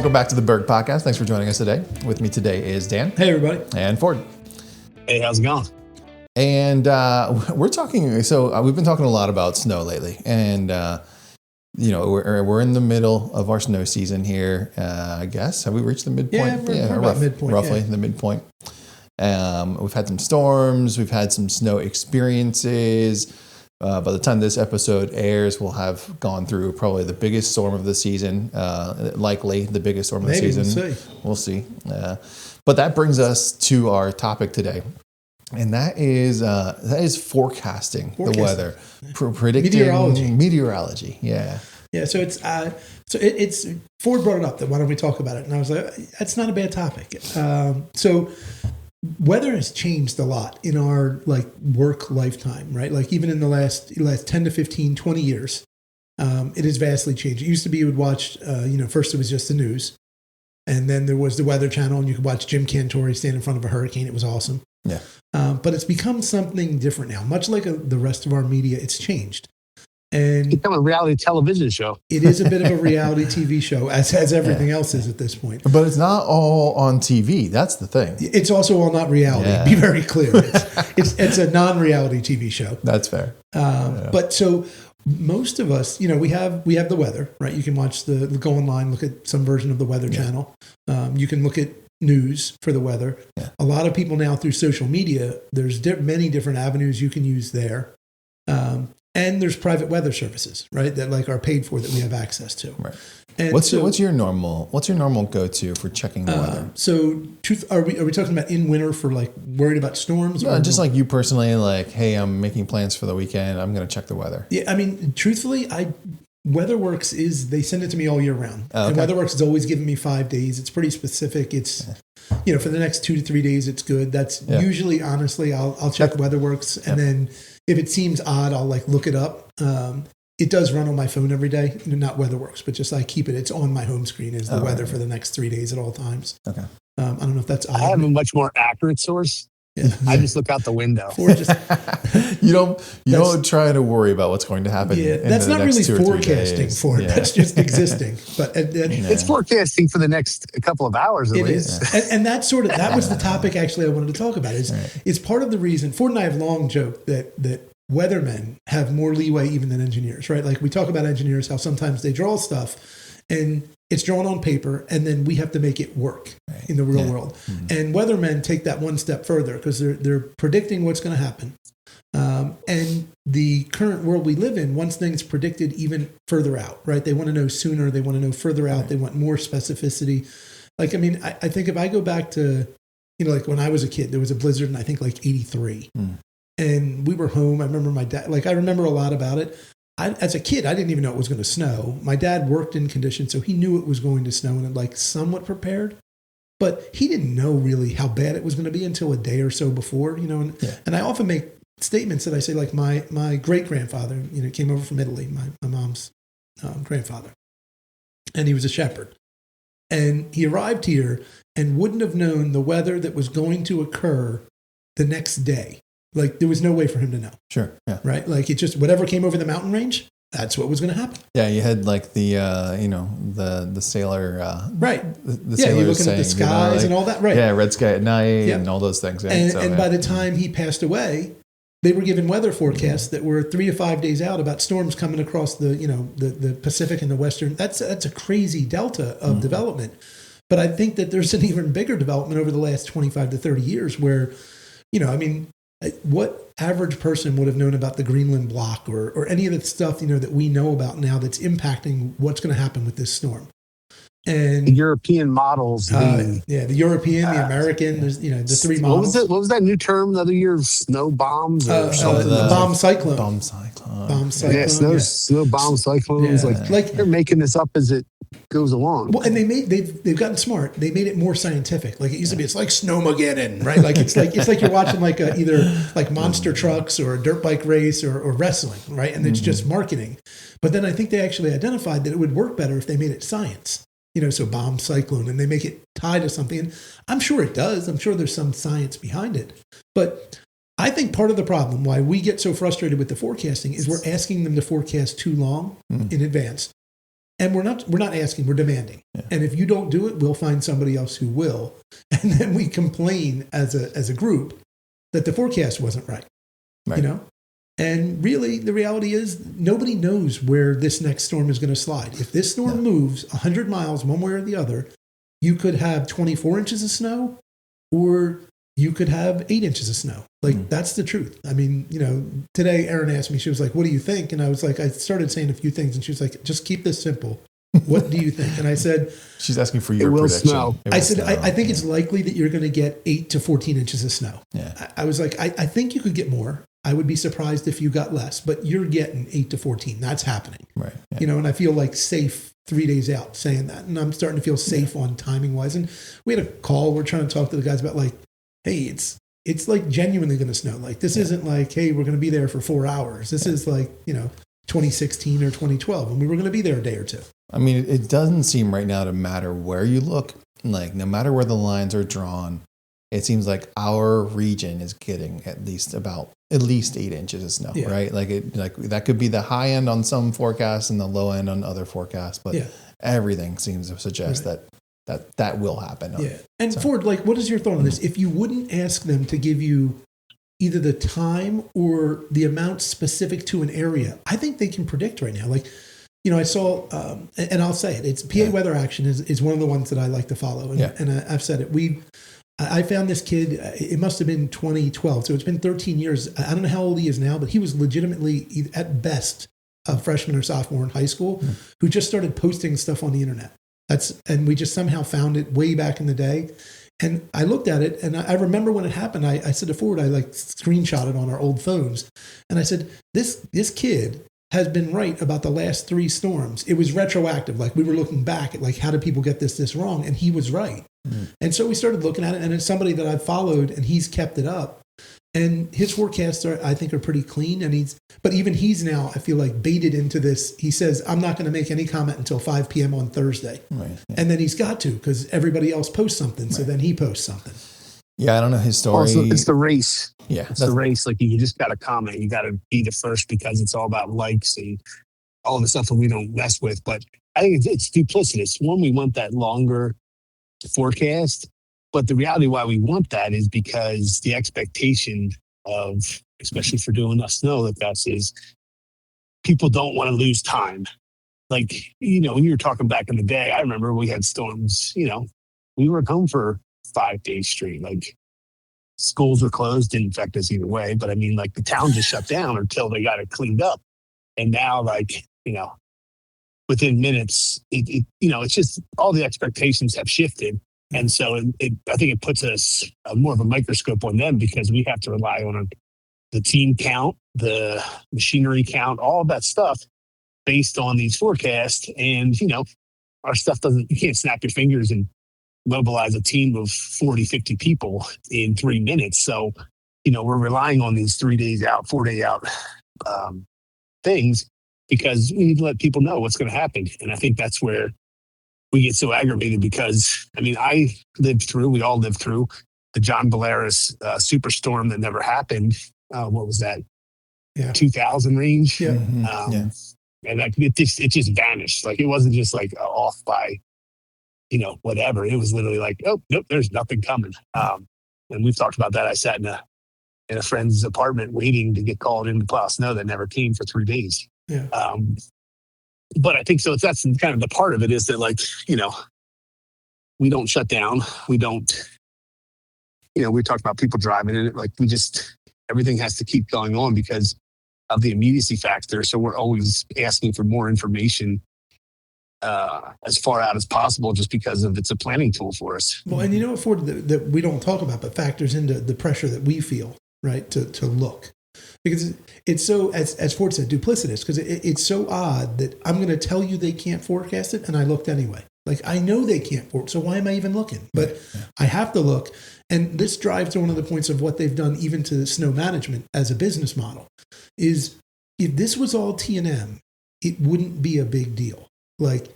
Welcome back to the Berg Podcast. Thanks for joining us today. With me today is Dan. Hey, everybody. And Ford. Hey, how's it going? And we're talking, so we've been talking a lot about snow lately. And, we're in the middle of our snow season here, I guess. Have we reached the midpoint? Yeah, we're about midpoint. Roughly the midpoint. We've had some storms. We've had some snow experiences. By the time this episode airs, we'll have gone through probably the biggest storm of the season, likely the biggest storm of the season. We'll see. But that brings us to our topic today, and that is forecasting the weather, predicting meteorology. Yeah. Yeah. So it's Ford brought it up. That why don't we talk about it? And I was like, that's not a bad topic. So weather has changed a lot in our work lifetime, right? Like even in the last 10 to 15, 20 years, it has vastly changed. It used to be you would watch, first it was just the news, and then there was the Weather Channel, and you could watch Jim Cantore stand in front of a hurricane. It was awesome. Yeah. But it's become something different now. Much like the rest of our media, it's changed. And it's become a reality television show. It is a bit of a reality TV show, as everything else is at this point. But it's not all on TV. That's the thing. It's also all not reality. Yeah. Be very clear. It's a non-reality TV show. That's fair. But so most of us, we have the weather, right? You can watch go online, look at some version of the Weather Channel. You can look at news for the weather. Yeah. A lot of people now through social media, there's many different avenues you can use there. And there's private weather services, right? That are paid for, that we have access to. Right. And what's your normal go-to for checking the weather? So, are we talking about in winter for worried about storms? No, just like you personally, hey, I'm making plans for the weekend. I'm going to check the weather. Yeah, I mean, truthfully, WeatherWorks they send it to me all year round. Okay. And WeatherWorks has always given me 5 days. It's pretty specific. It's for the next 2 to 3 days, it's good. That's usually, honestly, I'll check WeatherWorks, and then if it seems odd, I'll look it up. It does run on my phone every day, not WeatherWorks, but just I keep it. It's on my home screen as the weather for the next 3 days at all times. Okay. I don't know if that's odd. I have a much more accurate source. Yeah. I just look out the window. You don't try to worry about what's going to happen. Yeah, that's not really forecasting for it. Yeah. That's just existing. But it's forecasting for the next couple of hours. At least. Is, and that was the topic actually I wanted to talk about. It's part of the reason Ford and I have long joked that weathermen have more leeway even than engineers, right? We talk about engineers, how sometimes they draw stuff and it's drawn on paper, and then we have to make it work in the real world. Mm-hmm. And weathermen take that one step further because they're predicting what's going to happen. And the current world we live in wants things predicted even further out, right? They want to know sooner. They want to know further out. Right. They want more specificity. I think if I go back to, when I was a kid, there was a blizzard in, I think, 83. And we were home. I remember my dad, I remember a lot about it. As a kid, I didn't even know it was going to snow. My dad worked in conditions, so he knew it was going to snow and had somewhat prepared. But he didn't know really how bad it was going to be until a day or so before, And I often make statements that I say, my great-grandfather, came over from Italy, my mom's grandfather. And he was a shepherd. And he arrived here and wouldn't have known the weather that was going to occur the next day. There was no way for him to know. Sure. Yeah. Right. It just, whatever came over the mountain range, that's what was going to happen. Yeah. You had the sailor. Right. The sailor you're looking at the skies and all that. Right. Yeah. Red sky at night and all those things. Right? And by the time he passed away, they were given weather forecasts that were 3 to 5 days out about storms coming across the Pacific and the Western. That's a crazy delta of development. But I think that there's an even bigger development over the last 25 to 30 years where, what average person would have known about the Greenland block or any of the stuff, that we know about now that's impacting what's going to happen with this storm? And the European models. The European, the American, there's, the three models. What was that new term the other year? Snow bombs or something? The bomb cyclone. Bomb cyclone. Bomb cyclone. Yeah, snow bomb cyclones. They're making this up as it goes along. Well, and they've gotten smart. They made it more scientific. It used to be, it's like Snowmageddon, right? It's like you're watching either monster trucks or a dirt bike race or wrestling, right? And it's just marketing. But then I think they actually identified that it would work better if they made it science. So bomb cyclone, and they make it tie to something. And I'm sure it does. I'm sure there's some science behind it. But I think part of the problem why we get so frustrated with the forecasting is we're asking them to forecast too long in advance. And we're not asking, we're demanding. Yeah. And if you don't do it, we'll find somebody else who will. And then we complain as a group that the forecast wasn't right. You know? And really, the reality is nobody knows where this next storm is going to slide. If this storm moves 100 miles one way or the other, you could have 24 inches of snow, or you could have 8 inches of snow. Like, that's the truth. I mean, you know, today Erin asked me, she was like, what do you think? And I was like, I started saying a few things, and she was like, just keep this simple. What do you think? And I said, she's asking for your prediction. Snow. I said, I think it's likely that you're going to get 8 to 14 inches of snow. Yeah. I was like, I think you could get more. I would be surprised if you got less, but you're getting 8 to 14. That's happening. Right. Yeah. You know, and I feel like safe 3 days out saying that. And I'm starting to feel safe on timing wise. And we had a call. We're trying to talk to the guys about like, hey, it's like genuinely going to snow. Like, this isn't like, hey, we're going to be there for 4 hours. This is like, you know, 2016 or 2012, and we were going to be there a day or two. I mean, it doesn't seem right now to matter where you look. Like, no matter where the lines are drawn, it seems like our region is getting at least 8 inches of snow, right? Like that could be the high end on some forecasts and the low end on other forecasts, but everything seems to suggest that will happen. Yeah. And so, Ford, like, what is your thought on this? If you wouldn't ask them to give you either the time or the amount specific to an area, I think they can predict right now. Like, you know, I saw, and I'll say it, it's PA Weather Action is one of the ones that I like to follow. And I've said it. I found this kid, it must have been 2012. So it's been 13 years. I don't know how old he is now, but he was legitimately at best a freshman or sophomore in high school who just started posting stuff on the internet. And we just somehow found it way back in the day. And I looked at it, and I remember when it happened, I said to Ford, I like screenshotted on our old phones. And I said, this kid has been right about the last 3 storms. It was retroactive. Like, we were looking back at like, how did people get this wrong? And he was right. And so we started looking at it, and it's somebody that I've followed, and he's kept it up. And his forecasts I think are pretty clean. But even he's now, I feel like, baited into this. He says, I'm not going to make any comment until 5 p.m. on Thursday. Right. Yeah. And then he's got to, because everybody else posts something. So then he posts something. Yeah, I don't know his story. Also, it's the race. Yeah. It's the race. Like, you just got to comment. You got to be the first, because it's all about likes and all the stuff that we don't mess with. But I think it's duplicitous. One, we want that longer forecast. But the reality why we want that is because the expectation of, especially for doing a snow like us, is people don't want to lose time. Like, you know, when you were talking back in the day, I remember we had storms, you know, we were at home for 5 days straight. Like, schools were closed, didn't affect us either way. But I mean, like, the town just shut down until they got it cleaned up. And now, like, you know, within minutes, you know, it's just all the expectations have shifted. And so I think it puts us more of a microscope on them, because we have to rely on the team count, the machinery count, all of that stuff based on these forecasts. And, you know, our stuff you can't snap your fingers and mobilize a team of 40, 50 people in 3 minutes. So, you know, we're relying on these 3 days out, 4 day out things, because we need to let people know what's going to happen. And I think that's where we get so aggravated, because, I mean, we all lived through the John Bolaris superstorm that never happened. What was that? Yeah. 2000 range. Yeah. And it just vanished. Like, it wasn't just like off by, you know, whatever. It was literally like, oh, nope, there's nothing coming. And we've talked about that. I sat in a friend's apartment waiting to get called in to plow snow that never came for 3 days. Yeah. But I think so. That's kind of the part of it, is that, like, you know, we don't shut down. We don't, you know, we talked about people driving in it. Like, everything has to keep going on because of the immediacy factor. So we're always asking for more information as far out as possible, just because it's a planning tool for us. Well, and you know what, Ford, that we don't talk about, but factors into the pressure that we feel, right, to look. Because it's so, as Ford said, duplicitous, because it's so odd that I'm going to tell you they can't forecast it, and I looked anyway. Like, I know they can't forecast, so why am I even looking? But I have to look. And this drives to one of the points of what they've done even to snow management as a business model, is if this was all T&M, it wouldn't be a big deal. Like,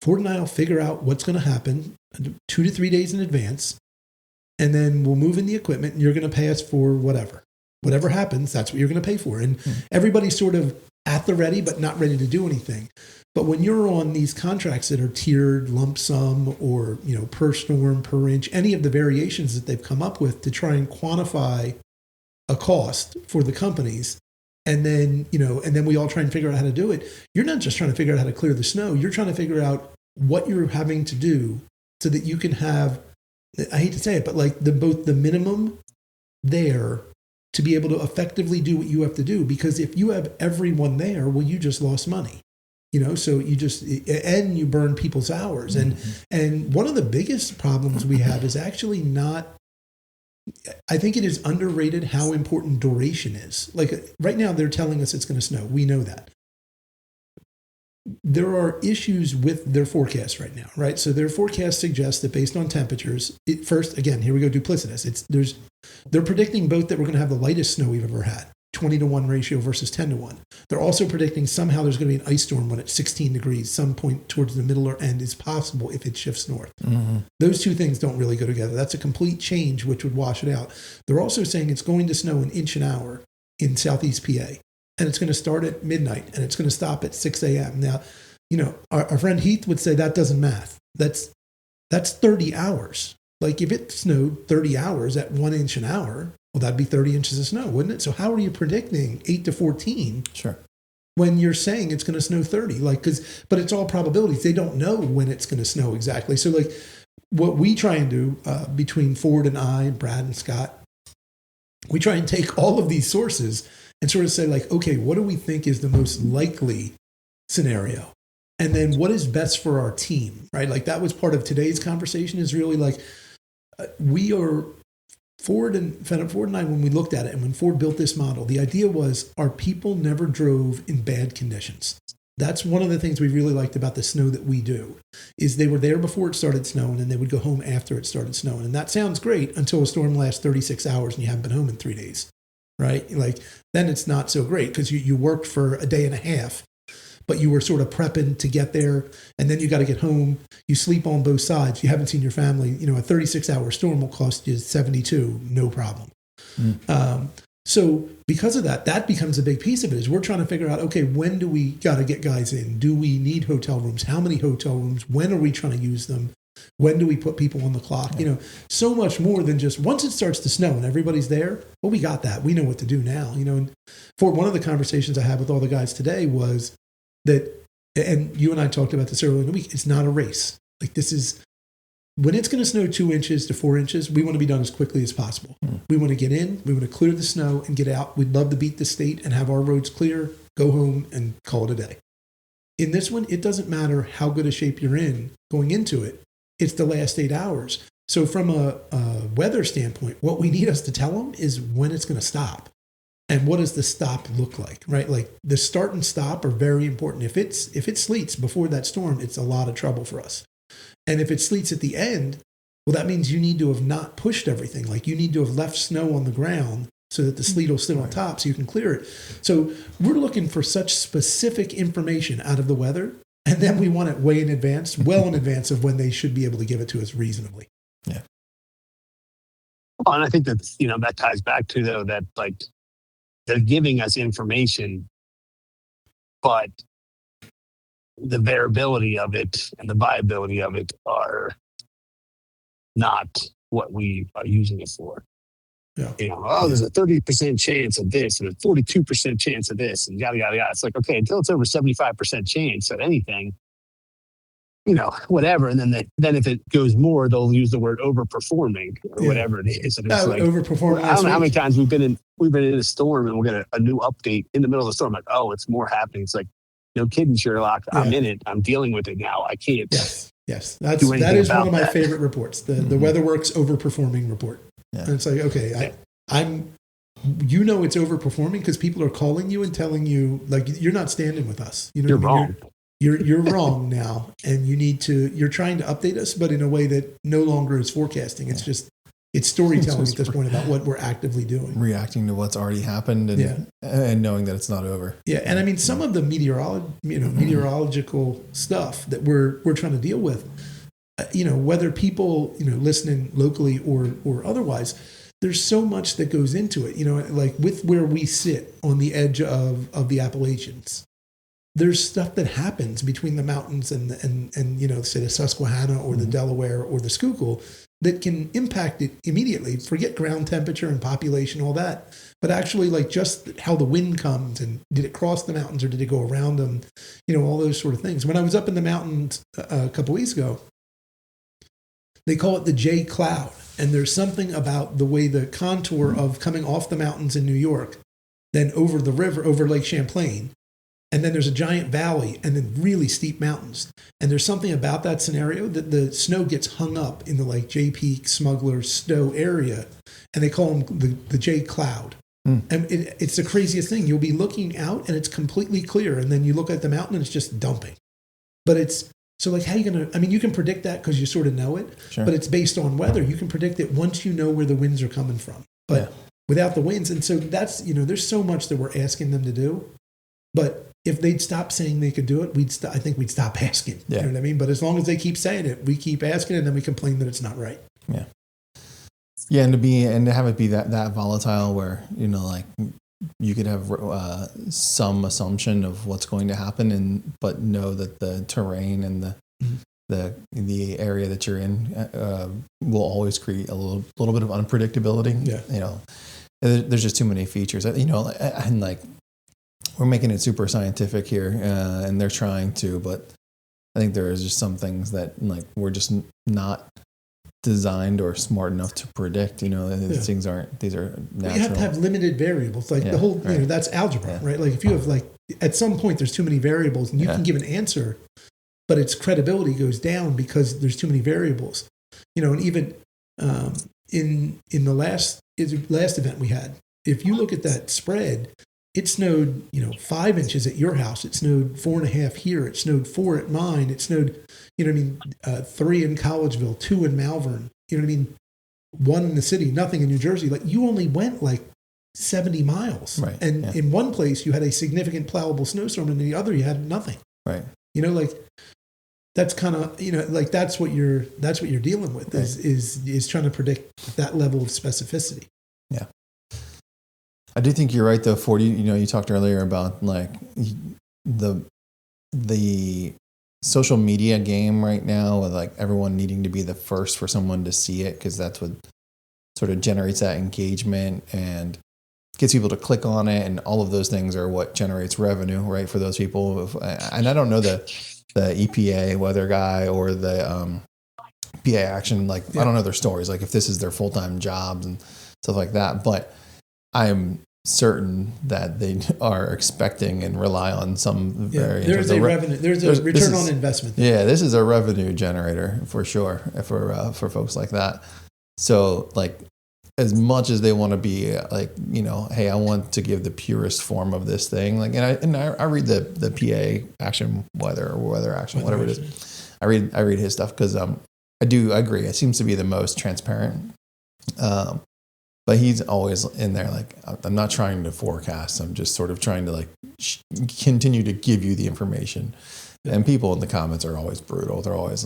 Ford and I will figure out what's going to happen 2 to 3 days in advance, and then we'll move in the equipment, and you're going to pay us for whatever. Whatever happens, that's what you're going to pay for. And everybody sort of at the ready, but not ready to do anything. But when you're on these contracts that are tiered, lump sum, or per storm, per inch, any of the variations that they've come up with to try and quantify a cost for the companies, and then we all try and figure out how to do it. You're not just trying to figure out how to clear the snow. You're trying to figure out what you're having to do so that you can have, I hate to say it, but like both the minimum there to be able to effectively do what you have to do. Because if you have everyone there, well, you just lost money. So and you burn people's hours. And one of the biggest problems we have is actually not, I think it is underrated how important duration is. Like right now, they're telling us it's going to snow. We know that. There are issues with their forecast right now, right? So their forecast suggests that based on temperatures, first, again, here we go, duplicitous. They're predicting both that we're going to have the lightest snow we've ever had, 20-to-1 ratio versus 10-to-1. They're also predicting somehow there's going to be an ice storm when it's 16 degrees, some point towards the middle or end is possible if it shifts north. Mm-hmm. Those two things don't really go together. That's a complete change, which would wash it out. They're also saying it's going to snow an inch an hour in southeast PA. And it's going to start at midnight, and it's going to stop at 6 a.m. Now, our friend Heath would say that doesn't math. That's 30 hours. Like if it snowed 30 hours at 1 inch an hour, well, that'd be 30 inches of snow, wouldn't it? So how are you predicting 8 to 14? Sure. When you're saying it's going to snow 30, but it's all probabilities. They don't know when it's going to snow exactly. So like what we try and do between Ford and I, Brad and Scott, we try and take all of these sources and sort of say like, okay, what do we think is the most likely scenario? And then what is best for our team, right? Like that was part of today's conversation is really like, Ford and I, when we looked at it and when Ford built this model, the idea was our people never drove in bad conditions. That's one of the things we really liked about the snow that we do is they were there before it started snowing and they would go home after it started snowing. And that sounds great until a storm lasts 36 hours and you haven't been home in 3 days. Right? Like then it's not so great because you worked for a day and a half, but you were sort of prepping to get there and then you got to get home. You sleep on both sides. You haven't seen your family. A 36-hour storm will cost you 72, no problem. So because of that becomes a big piece of it is we're trying to figure out, okay, when do we got to get guys in? Do we need hotel rooms? How many hotel rooms? When are we trying to use them? When do we put people on the clock? So much more than just once it starts to snow and everybody's there. Well, we got that. We know what to do now. And for one of the conversations I had with all the guys today was that, and you and I talked about this earlier in the week, it's not a race. Like this is, when it's going to snow 2 inches to 4 inches, we want to be done as quickly as possible. We want to get in, we want to clear the snow and get out. We'd love to beat the state and have our roads clear, go home and call it a day. In this one, it doesn't matter how good a shape you're in going into it. It's the last 8 hours. So from a weather standpoint, what we need us to tell them is when it's going to stop. And what does the stop look like, right? Like the start and stop are very important. If it sleets before that storm, it's a lot of trouble for us. And if it sleets at the end, well, that means you need to have not pushed everything. Like you need to have left snow on the ground so that the sleet will sit on top so you can clear it. So we're looking for such specific information out of the weather. And then we want it way in advance, well in advance of when they should be able to give it to us reasonably. Yeah. Well, and I think that, that ties back to though, that like they're giving us information, but the variability of it and the viability of it are not what we are using it for. Yeah. There's a 30% chance of this and a 42% chance of this and yada, yada, yada. It's like, okay, until it's over 75% chance of anything, whatever. And then if it goes more, they'll use the word overperforming or whatever it is. And it's like, overperforming. I don't know how many times we've been in a storm and we'll get a new update in the middle of the storm. Like, oh, it's more happening. It's like, no kidding, Sherlock. I'm in it. I'm dealing with it now. I can't. Yes. That is one of my favorite reports. The WeatherWorks overperforming report. Yeah. And it's like, okay, I'm it's overperforming because people are calling you and telling you like you're not standing with us. You're wrong. You're wrong now, and you're trying to update us, but in a way that no longer is forecasting. It's just it's storytelling at this point about what we're actively doing, reacting to what's already happened, and knowing that it's not over. Yeah, and I mean some of the meteorological stuff that we're trying to deal with. Whether people listening locally or otherwise, there's so much that goes into it. You know, like with where we sit on the edge of the Appalachians, there's stuff that happens between the mountains and you know, say the Susquehanna or the Delaware or the Schuylkill that can impact it immediately. Forget ground temperature and population, all that, but actually like just how the wind comes and did it cross the mountains or did it go around them? You know, all those sort of things. When I was up in the mountains a couple weeks ago, they call it the J cloud. And there's something about the way the contour of coming off the mountains in New York, then over the river, over Lake Champlain, and then there's a giant valley and then really steep mountains. And there's something about that scenario that the snow gets hung up in the like J Peak, Smuggler, Stowe area. And they call them the J cloud. And it's the craziest thing. You'll be looking out and it's completely clear. And then you look at the mountain and it's just dumping. But it's, so like how are you going to, I mean, you can predict that because you sort of know it, but it's based on weather. You can predict it once you know where the winds are coming from. But without the winds, and so that's, you know, there's so much that we're asking them to do. But if they'd stop saying they could do it, I think we'd stop asking. You know what I mean? But as long as they keep saying it, we keep asking, and then we complain that it's not right. Yeah. Yeah, and to have it be that volatile, where you know, like you could have some assumption of what's going to happen, but know that the terrain and the area that you're in will always create a little bit of unpredictability. Yeah. You know, there's just too many features. You know, and like we're making it super scientific here, and they're trying to, but I think there is just some things that like we're just not designed or smart enough to predict. You know, these things aren't. These are natural. You have to have limited variables. Like the whole, you know, that's algebra, right? Like if you have like at some point there's too many variables, and you can give an answer, but its credibility goes down because there's too many variables. You know, and even in the last event we had, if you look at that spread, it snowed, you know, 5 inches at your house. It snowed 4.5 here. It snowed 4 at mine. It snowed, you know what I mean, 3 in Collegeville, 2 in Malvern. You know what I mean? 1 in the city, nothing in New Jersey. Like you only went like 70 miles. Right. And in one place you had a significant plowable snowstorm, and in the other you had nothing. Right. You know, like that's kind of, you know, like that's what you're dealing with is trying to predict that level of specificity. Yeah. I do think you're right though, 40, you know, you talked earlier about like the social media game right now with like everyone needing to be the first for someone to see it, because that's what sort of generates that engagement and gets people to click on it, and all of those things are what generates revenue, right, for those people. And I don't know the EPA weather guy or the PA Action, like I don't know their stories, like if this is their full-time jobs and stuff like that, but I'm certain that they are expecting and rely on some variant. There's a revenue. There's a return on investment. Yeah, this is a revenue generator for sure for folks like that. So like, as much as they want to be like, you know, hey, I want to give the purest form of this thing. Like, and I read the PA Action Weather or Weather Action, whatever it is. I read his stuff because I agree. It seems to be the most transparent. But he's always in there like, I'm not trying to forecast. I'm just sort of trying to like continue to give you the information. Yeah. And people in the comments are always brutal. They're always,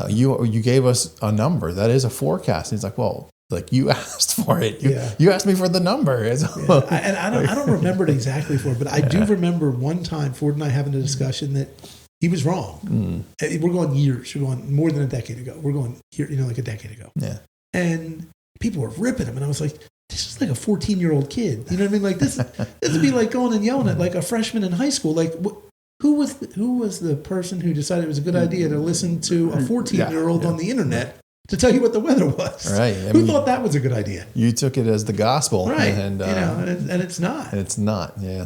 you gave us a number. That is a forecast. And he's like, well, like you asked for it. You asked me for the number. And I don't remember it exactly but I do remember one time Ford and I having a discussion that he was wrong. We're going years. We're going more than a decade ago. We're going here, you know, like a decade ago. Yeah. And people were ripping him, and I was like, "This is like a 14-year-old kid." You know what I mean? Like this would be like going and yelling at like a freshman in high school. Like, who was the person who decided it was a good idea to listen to a 14-year-old on the internet to tell you what the weather was? Right. Who thought that was a good idea? You took it as the gospel, right? And you know, and it's not. It's not. Yeah.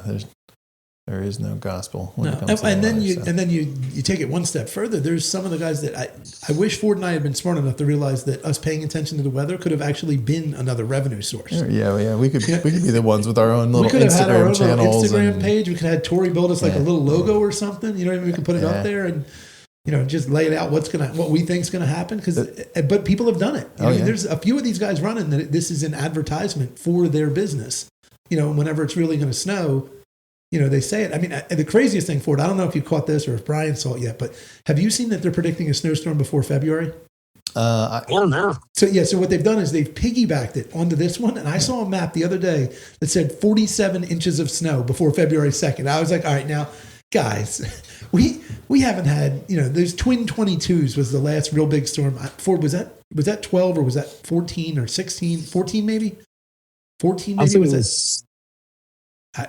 There is no gospel. And then you take it one step further. There's some of the guys that I wish Ford and I had been smart enough to realize that us paying attention to the weather could have actually been another revenue source. Yeah. We could be the ones with our own little Instagram channels. Instagram page. We could have had Tori build us like a little logo or something. You know what I mean? We could put it up there and, you know, just lay it out what we think is going to happen. But people have done it. You know, there's a few of these guys running that this is an advertisement for their business. You know, whenever it's really going to snow, you know, they say it. I mean, the craziest thing, Ford, I don't know if you caught this or if Brian saw it yet, but have you seen that they're predicting a snowstorm before February? I don't know. So what they've done is they've piggybacked it onto this one. And I saw a map the other day that said 47 inches of snow before February 2nd. I was like, all right, now, guys, we haven't had, those twin 22s was the last real big storm. Was that 12 or was that 14 or 16? 14 maybe? 14 maybe? I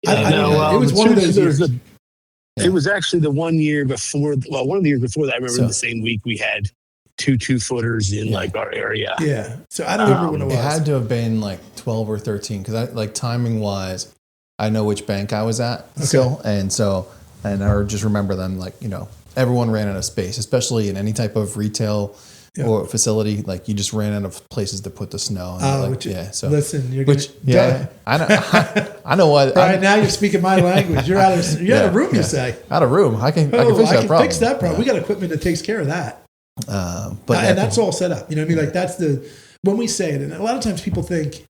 don't know. It was one of those years. It was actually the 1 year before. Well, one of the years before that. I remember the same week we had two 2-footers in like our area. Yeah. So I don't remember when it was. It had to have been like 12 or 13 because timing wise, I know which bank I was at still, and I just remember them everyone ran out of space, especially in any type of retail or facility. Like you just ran out of places to put the snow. And So listen, you're I know. I know what. Right now, you're speaking my language. You're out of room. You say out of room. I can fix that problem. We got equipment that takes care of that. And that's all set up. That's when we say it, and a lot of times people think,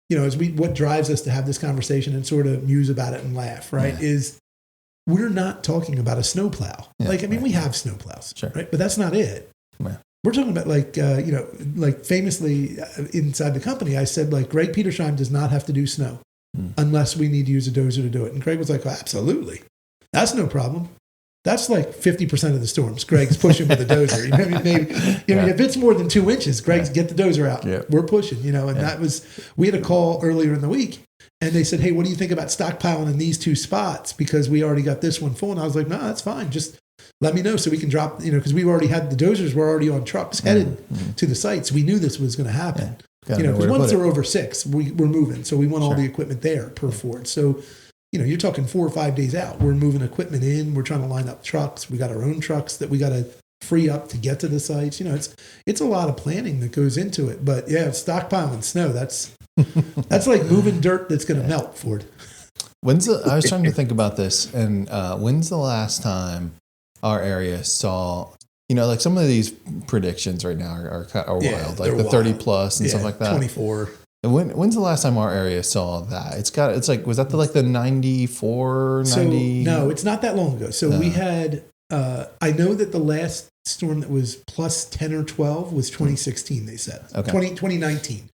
what drives us to have this conversation and sort of muse about it and laugh, right? Is we're not talking about a snowplow. We have snowplows, sure, right? But that's not it. Yeah. We're talking about famously inside the company, I said Greg Petersheim does not have to do snow unless we need to use a dozer to do it. And Greg was like, absolutely. That's no problem. That's 50% of the storms. Greg's pushing with a dozer. If it's more than 2 inches, Greg's get the dozer out. Yeah. We're pushing, that was, we had a call earlier in the week and they said, hey, what do you think about stockpiling in these 2 spots? Because we already got this one full. And I was like, no, that's fine. Just let me know so we can drop, because we've already had the dozers were already on trucks headed to the sites. We knew this was going to happen. Because once they're over 6, we're moving. So we want all the equipment there per Ford. So, you're talking 4 or 5 days out. We're moving equipment in. We're trying to line up trucks. We got our own trucks that we got to free up to get to the sites. It's a lot of planning that goes into it. But stockpiling snow, that's like moving dirt that's going to melt, Ford. I was trying to think about this, and when's the last time our area saw, some of these predictions right now are wild, like the 30 plus and stuff like that. 24. When's the last time our area saw that? Was that the 94, 90? No, it's not that long ago. So we had, I know that the last storm that was plus 10 or 12 was 2016, they said. Okay. 2019.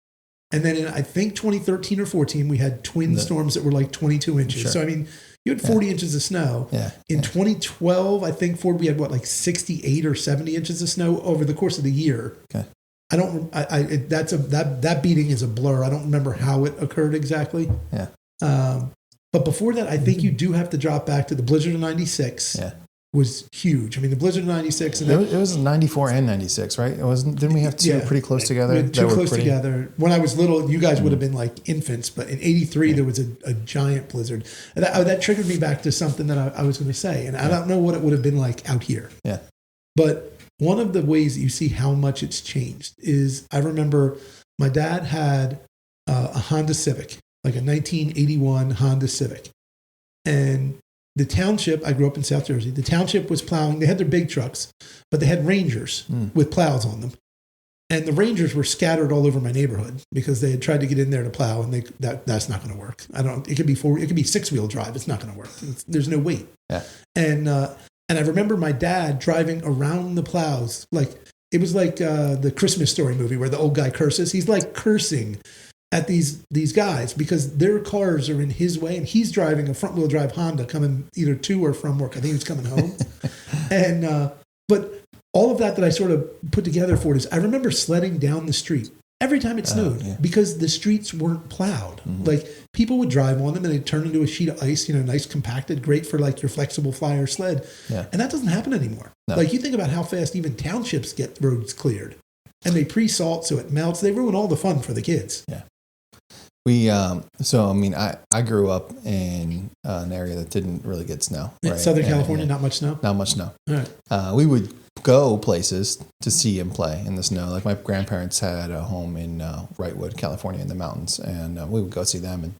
And then in, I think 2013 or 14, we had twin storms that were like 22 inches. Sure. So, you had 40 inches of snow. Yeah. In 2012, I think, Ford, we had 68 or 70 inches of snow over the course of the year. Okay. That beating is a blur. I don't remember how it occurred exactly. Yeah. But before that, I think you do have to drop back to the blizzard of 96. Yeah. Was huge. The blizzard of 96. And it was 94 and 96, right? Didn't we have two pretty close together? Too close together. When I was little, you guys would have been like infants, but in 83, there was a giant blizzard. And that triggered me back to something that I was going to say. And I don't know what it would have been like out here. Yeah. But one of the ways that you see how much it's changed is I remember my dad had a Honda Civic, like a 1981 Honda Civic. And the township, I grew up in South Jersey, the township was plowing. They had their big trucks, but they had Rangers with plows on them. And the Rangers were scattered all over my neighborhood because they had tried to get in there to plow, and that's not going to work. It could be 6-wheel drive. It's not going to work. There's no weight. Yeah. And I remember my dad driving around the plows. It was like the Christmas Story movie where the old guy curses. He's like cursing at these guys because their cars are in his way, and he's driving a front wheel drive Honda coming either to or from work. I think he was coming home. And but all of that I sort of put together for it is I remember sledding down the street every time it snowed because the streets weren't plowed. Mm-hmm. People would drive on them and they'd turn into a sheet of ice, nice compacted, great for your flexible flyer sled. Yeah. And that doesn't happen anymore. No. You think about how fast even townships get roads cleared, and they pre-salt so it melts. They ruin all the fun for the kids. Yeah. I grew up in an area that didn't really get snow. Right? Southern California, not much snow? Not much snow. All right. We would go places to see him play in the snow. My grandparents had a home in Wrightwood, California, in the mountains, and we would go see them and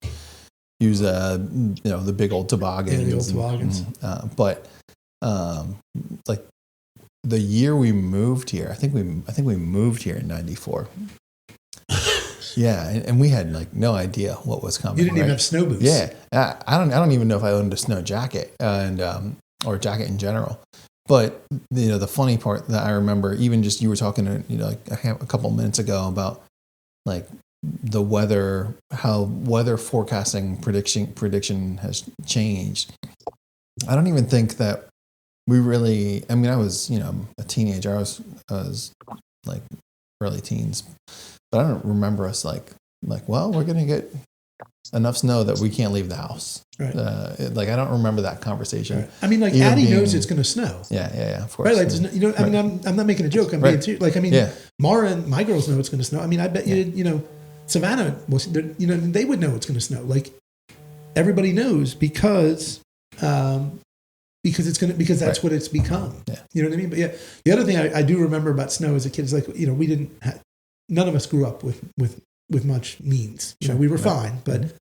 use the big old toboggans. Yeah, the old toboggans. But the year we moved here, I think we moved here in '94. Yeah, and we had no idea what was coming. You didn't even have snow boots. Yeah, I don't even know if I owned a snow jacket or jacket in general. But the funny part that I remember, even just you were talking, like a couple minutes ago about like the weather, how weather forecasting prediction has changed. I don't even think that we really. I mean, I was a teenager. I was like early teens, but I don't remember us like well, we're gonna get enough snow that we can't leave the house. Right. Like I don't remember that conversation. Right. I mean, like Addie knows it's going to snow. Yeah, of course. Right, like I mean, I'm not making a joke. I'm being serious. Like I mean, Mara and my girls know it's going to snow. I mean, I bet Savannah was, they would know it's going to snow. Like everybody knows because that's what it's become. Yeah. You know what I mean? But yeah, the other thing I do remember about snow as a kid is like we didn't none of us grew up with much means. We were fine, but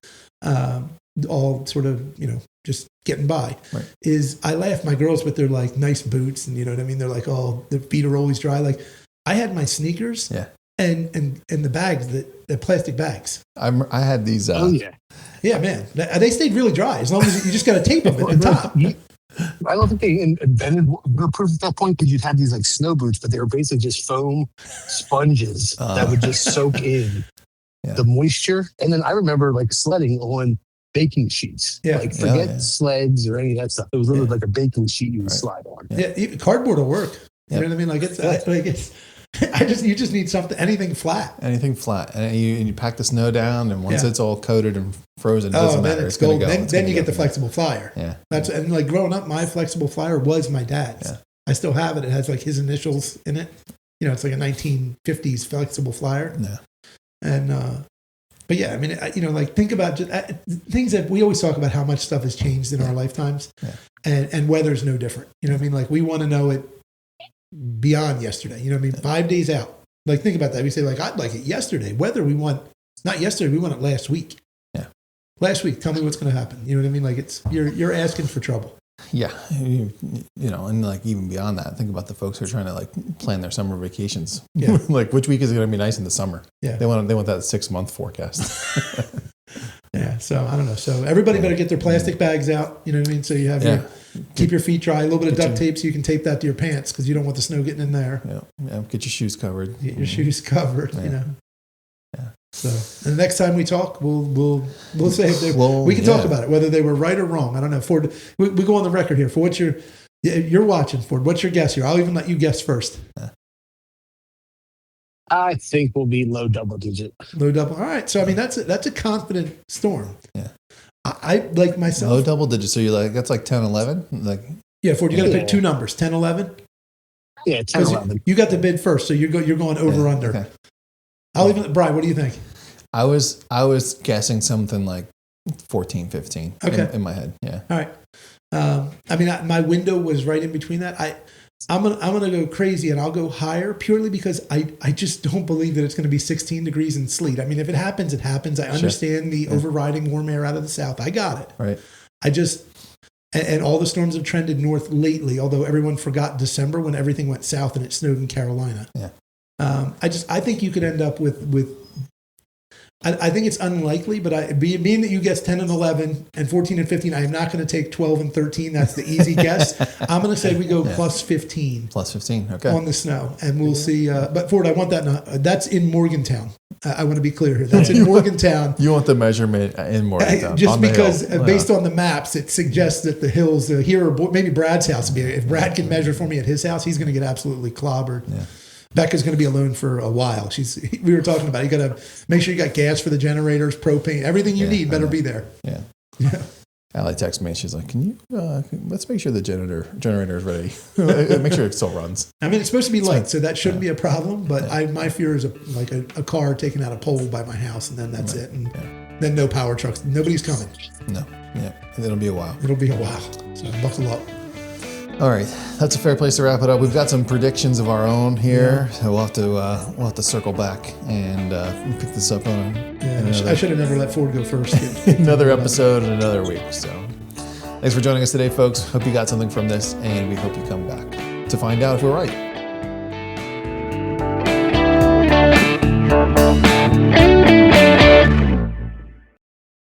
all sort of just getting by. Right. Is I laugh my girls with their like nice boots and you know what I mean. They're like their feet are always dry. Like I had my sneakers. Yeah. And the bags, the plastic bags. I had these. Yeah, man. They stayed really dry as long as you just got to tape them at the top. I don't think they invented waterproof at that point because you'd have these like snow boots, but they were basically just foam sponges that would just soak in the moisture. And then I remember like sledding on baking sheets. Yeah. Like forget sleds or any of that stuff. It was literally like a baking sheet you would slide on. Yeah, even cardboard will work. You know what I mean? Like it's you just need something, anything flat. Anything flat. And you pack the snow down, and once it's all coated and frozen, it doesn't matter. It's gold. Then you get the flexible flyer. Yeah. And like growing up, my flexible flyer was my dad's. Yeah. I still have it. It has like his initials in it. It's like a 1950s flexible flyer. Yeah. And but yeah, I mean, like think about just, things that we always talk about how much stuff has changed in our lifetimes, and weather's no different. You know what I mean? Like we want to know it beyond yesterday. You know what I mean? 5 days out. Like think about that. We say like I'd like it yesterday. Weather we want not yesterday. We want it last week. Yeah. Last week. Tell me what's going to happen. You know what I mean? Like it's you're asking for trouble. Yeah, and like even beyond that, think about the folks who are trying to like plan their summer vacations. Yeah. Like which week is going to be nice in the summer? Yeah. They want that 6-month forecast. Yeah. So I don't know. So everybody better get their plastic bags out. You know what I mean? So you have keep your feet dry. A little bit of duct tape so you can tape that to your pants because you don't want the snow getting in there. Yeah. Get your shoes covered. Get your shoes covered. Yeah. Yeah. So and the next time we talk, we'll say if we can talk about it whether they were right or wrong. I don't know. Ford, we go on the record here for what you're watching. Ford, what's your guess here? I'll even let you guess first. I think we'll be low double digit. Low double. All right. So I mean that's a confident storm. Yeah. I like myself. Low double digits. So you're like that's like 10, 11? Like Ford, you got to pick two numbers. 10, 11? Yeah, 10, 11. You got the bid first, so you're going over under. Okay. Brian, what do you think? I was guessing something like 14, 15 in my head. Yeah. All right. I mean, my window was right in between that. I'm gonna go crazy and I'll go higher purely because I just don't believe that it's going to be 16 degrees and sleet. I mean, if it happens, it happens. I understand the overriding warm air out of the south. I got it. Right. And all the storms have trended north lately. Although everyone forgot December when everything went south and it snowed in Carolina. Yeah. I think you could end up with. I think it's unlikely, but being that you guess 10 and 11 and 14 and 15, I am not going to take 12 and 13. That's the easy guess. I'm going to say we go plus 15. Plus 15, okay. On the snow. And we'll see. But Ford, I want that. That's in Morgantown. I want to be clear here. That's in Morgantown. You want the measurement in Morgantown. Just because based on the maps, it suggests that the hills here, or maybe Brad's house would be. If Brad can measure for me at his house, he's going to get absolutely clobbered. Yeah. Becca's going to be alone for a while. We were talking about it. You got to make sure you got gas for the generators, propane, everything you need better be there. Yeah. Allie texts me. She's like, "Can you let's make sure the generator is ready. Make sure it still runs." I mean, it's supposed to be light, so that shouldn't be a problem. But my fear is like a car taking out a pole by my house, and then that's it, and then no power trucks. Nobody's coming. No. Yeah. It'll be a while. So buckle up. All right, that's a fair place to wrap it up. We've got some predictions of our own here, so we'll have to circle back and pick this up on. I should have never let Ford go first. Another episode in another week. So, thanks for joining us today, folks. Hope you got something from this, and we hope you come back to find out if we're right.